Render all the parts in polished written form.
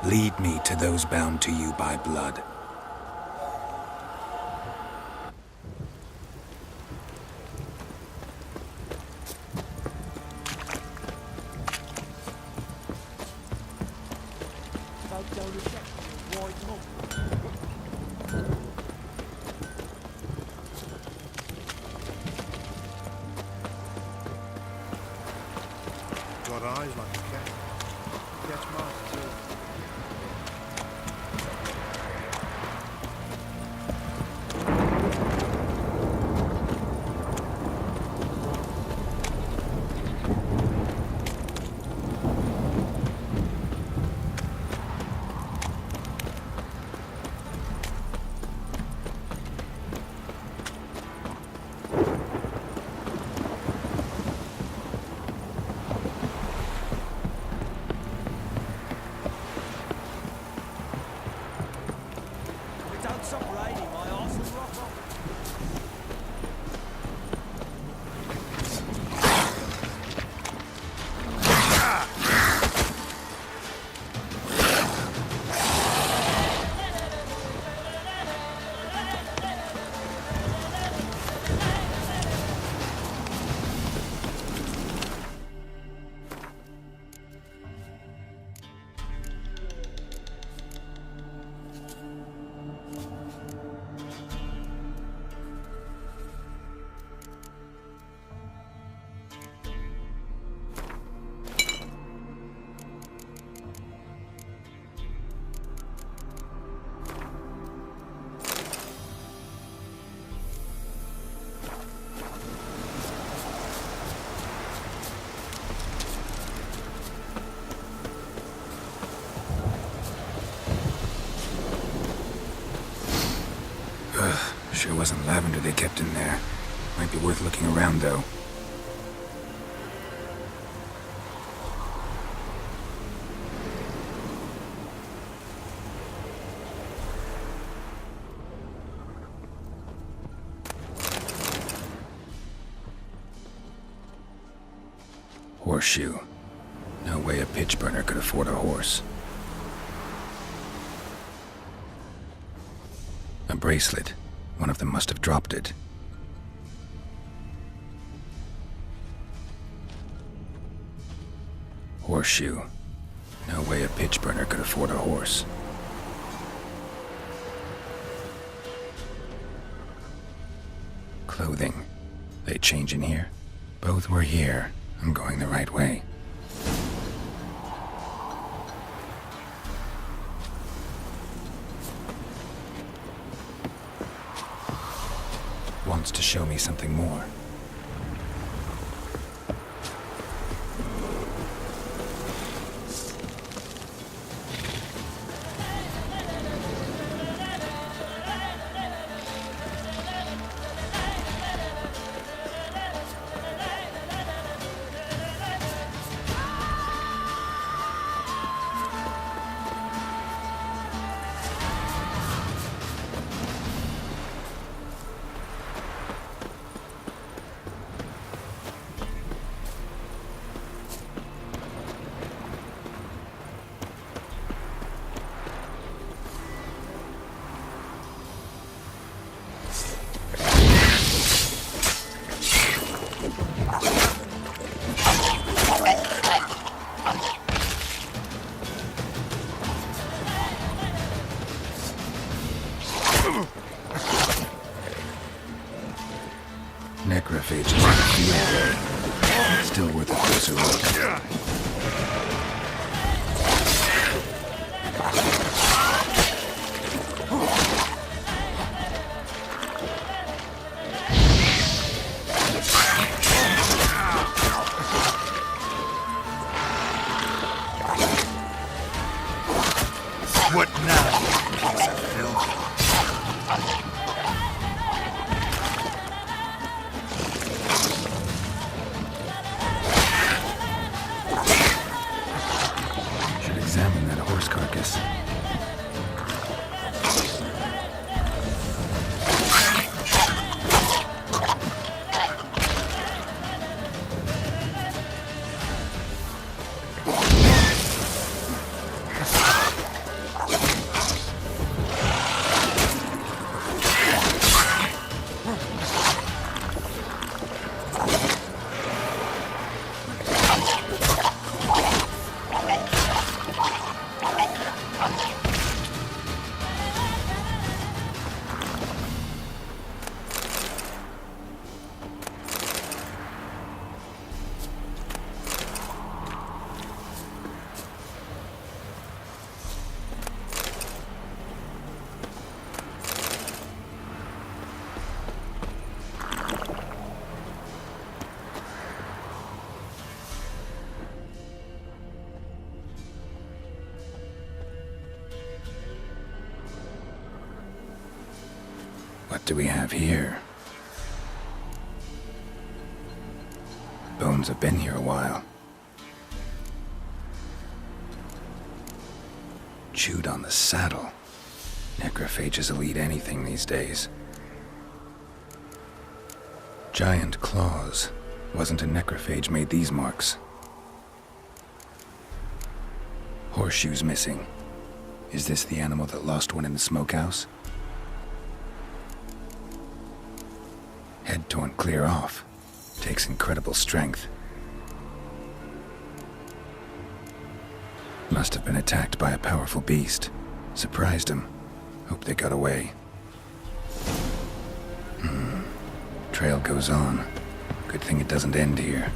Lead me to those bound to you by blood. Got eyes like a cat. Catch mice too. Don't stop raining, my arse will rock off. Sure wasn't lavender they kept in there. Might be worth looking around, though. Horseshoe. No way a pitch burner could afford a horse. A bracelet. One of them must have dropped it. Horseshoe. No way a pitch burner could afford a horse. Clothing. They change in here? Both were here. I'm going the right way. Wants to show me something more. Necrophages in the field there. Still worth a closer look. What now, piece of filth? Should examine that horse carcass. What do we have here? Bones have been here a while. Chewed on the saddle. Necrophages will eat anything these days. Giant claws. Wasn't a necrophage made these marks. Horseshoes missing. Is this the animal that lost one in the smokehouse? Head torn clear off. Takes incredible strength. Must have been attacked by a powerful beast. Surprised him. Hope they got away. Trail goes on. Good thing it doesn't end here.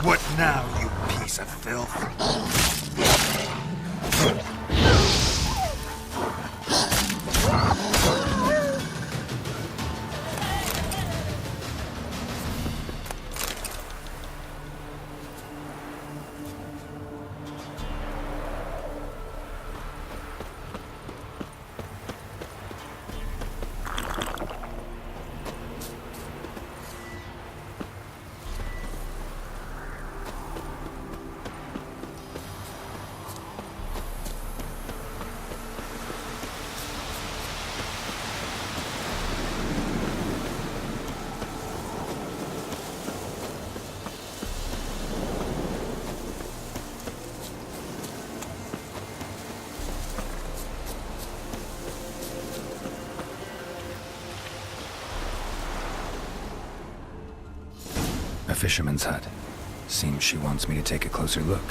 What now, you piece of filth? A fisherman's hut. Seems she wants me to take a closer look.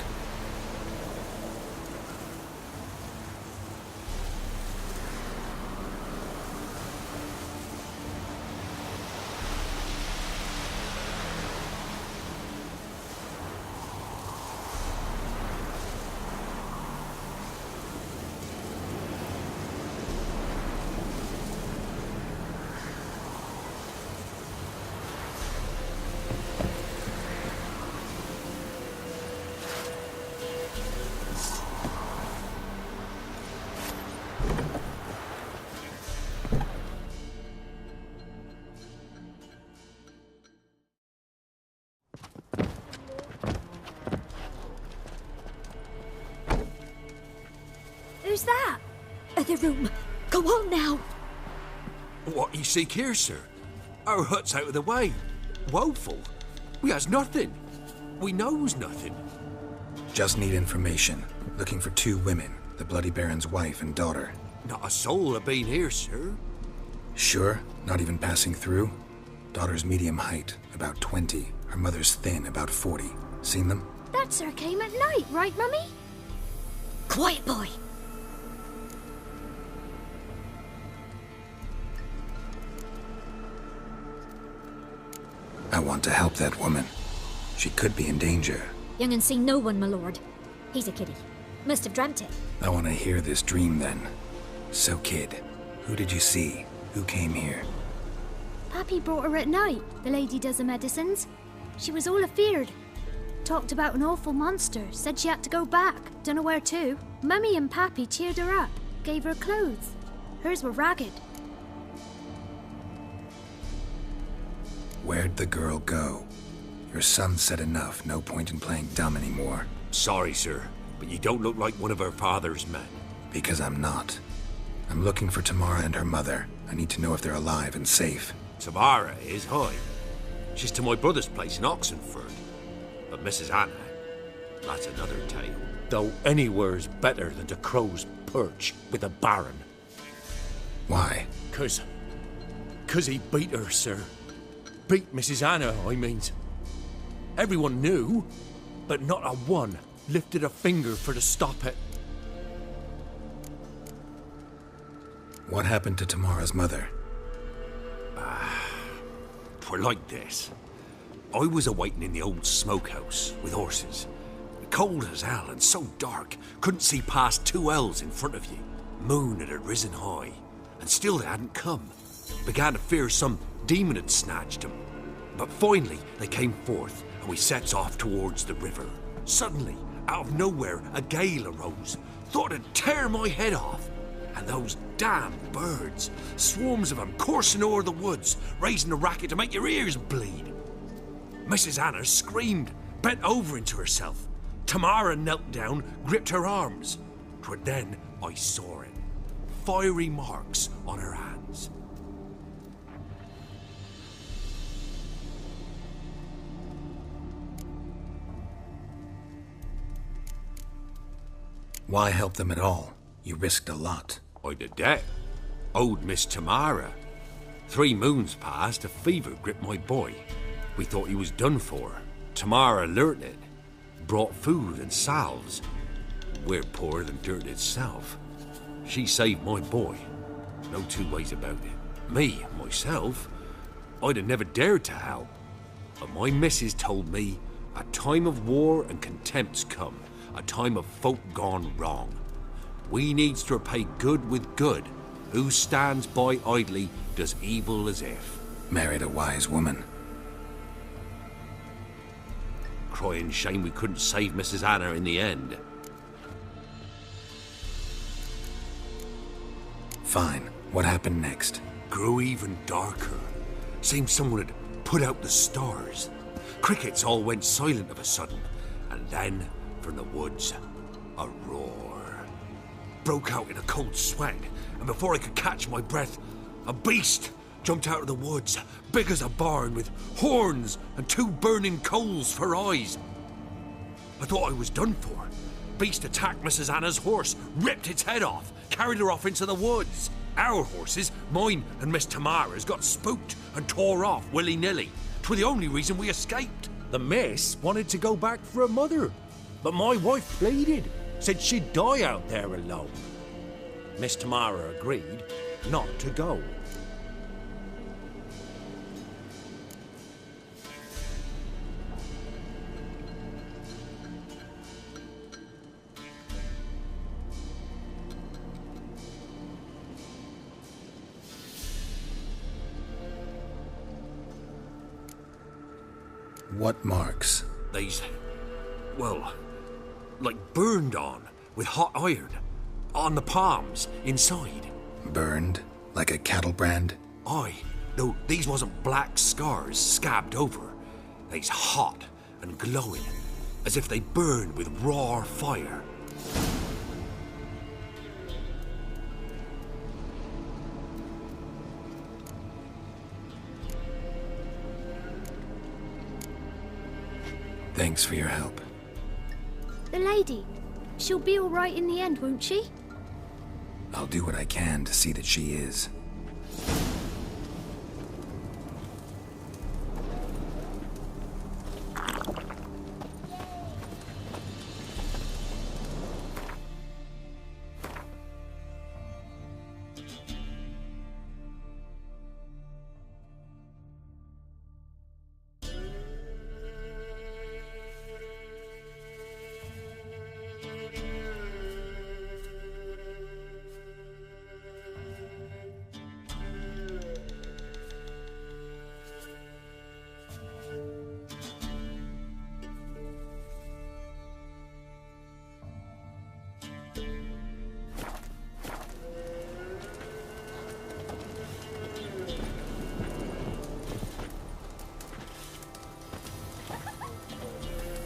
Who's that? Other room. Go on now. What you seek here, sir? Our hut's out of the way. Woeful. We has nothing. We knows nothing. Just need information. Looking for 2 women, the Bloody Baron's wife and daughter. Not a soul have been here, sir. Sure? Not even passing through? Daughter's medium height, about 20. Her mother's thin, about 40. Seen them? That sir came at night, right, Mummy? Quiet, boy. I want to help that woman. She could be in danger. Young and seen no one, my lord. He's a kiddie. Must have dreamt it. I want to hear this dream then. So, kid, who did you see? Who came here? Pappy brought her at night. The lady does the medicines. She was all afeared. Talked about an awful monster. Said she had to go back. Dunno where to. Mummy and Pappy cheered her up. Gave her clothes. Hers were ragged. Where'd the girl go? Your son said enough. No point in playing dumb anymore. Sorry, sir, but you don't look like one of our father's men. Because I'm not. I'm looking for Tamara and her mother. I need to know if they're alive and safe. Tamara is high. She's to my brother's place in Oxenford. But Mrs. Anna, that's another tale. Though anywhere's better than the Crow's Perch with the Baron. Why? 'Cause he beat her, sir. Beat Mrs. Anna, I mean. Everyone knew, but not a one lifted a finger for to stop it. What happened to Tamara's mother? Twere like this. I was awaiting in the old smokehouse with horses. Cold as hell and so dark, couldn't see past 2 ells in front of you. Moon had risen high, and still they hadn't come. Began to fear some demon had snatched them. But finally they came forth, and we sets off towards the river. Suddenly, out of nowhere, a gale arose. Thought it'd tear my head off. And those damn birds, swarms of them coursing o'er the woods, raising a racket to make your ears bleed. Mrs. Anna screamed, bent over into herself. Tamara knelt down, gripped her arms. 'Twere then I saw it. Fiery marks on her hands. Why help them at all? You risked a lot. I'd a debt. Owed Miss Tamara. 3 moons passed, a fever gripped my boy. We thought he was done for. Tamara learnt it. Brought food and salves. We're poorer than dirt itself. She saved my boy. No 2 ways about it. Me, myself, I'd have never dared to help. But my missus told me a time of war and contempt's come. A time of folk gone wrong. We needs to repay good with good. Who stands by idly does evil as if. Married a wise woman. Crying shame we couldn't save Mrs. Anna in the end. Fine. What happened next? Grew even darker. Seemed someone had put out the stars. Crickets all went silent of a sudden. And then, from the woods, a roar. Broke out in a cold sweat, and before I could catch my breath, a beast jumped out of the woods, big as a barn, with horns and 2 burning coals for eyes. I thought I was done for. Beast attacked Mrs. Anna's horse, ripped its head off, carried her off into the woods. Our horses, mine and Miss Tamara's, got spooked and tore off willy-nilly. 'Twere the only reason we escaped. The miss wanted to go back for her mother, but my wife pleaded. Said she'd die out there alone. Miss Tamara agreed not to go. What marks? They's, well, like burned on with hot iron. On the palms, inside. Burned? Like a cattle brand? Aye, though these wasn't black scars scabbed over. They's hot and glowing, as if they burned with raw fire. Thanks for your help. The lady, she'll be all right in the end, won't she? I'll do what I can to see that she is.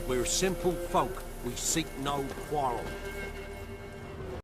We're simple folk. We seek no quarrel.